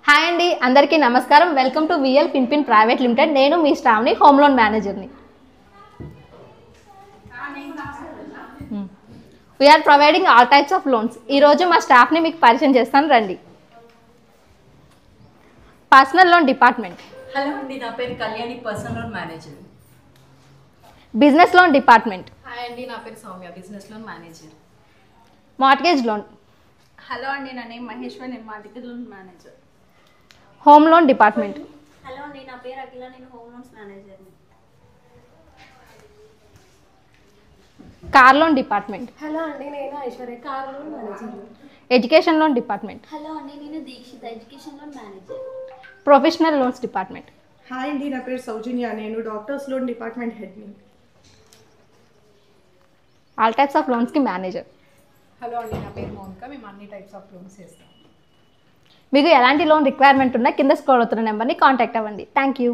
Hi అండి, అందరికీ నమస్కారం. వెల్కమ్ టు విఎల్ పిన్పిన్ ప్రైవేట్ లిమిటెడ్. నేను మీ స్టాఫ్ని, హోమ్ లోన్ మేనేజర్ని. We're providing all types of loans. ఈరోజు మా స్టాఫ్ని మీకు పరిచయం చేస్తాను, రండి. Personal loan department. హలో అండి, నా పేరు Kalyani, personal loan manager. Business loan department. Hi అండి, నా పేరు Soumya, business loan manager. Mortgage loan. Hello అండి, నా నేమ్ మహేశ్వర్, నేను market loan manager. Home loan department. Hello అండి, నా పేరు అఖిల, నేను హోమ్ లోన్స్ మేనేజర్ని. Car loan department. హలో అండి, నేను Aishwarya, car loan manager. Education loan department. Hello అండి, నేను Dikshita, education loan manager. Professional loans department. Hi అండి, నా పేరు సౌజన్య, నేను డాక్టర్స్ లోన్ డిపార్ట్మెంట్ హెడ్ని. ఆల్ టైప్స్ ఆఫ్ లోన్స్కి మేనేజర్. హలో అండి, నా పేరు మౌనిక, మేము అన్ని టైప్స్ ఆఫ్ లోన్స్ చేస్తాం. మీకు ఎలాంటి లోన్ రిక్వైర్మెంట్ ఉన్నా కింద స్క్రోల్ అవుతున్న నెంబర్ని కాంటాక్ట్ అవ్వండి. Thank you.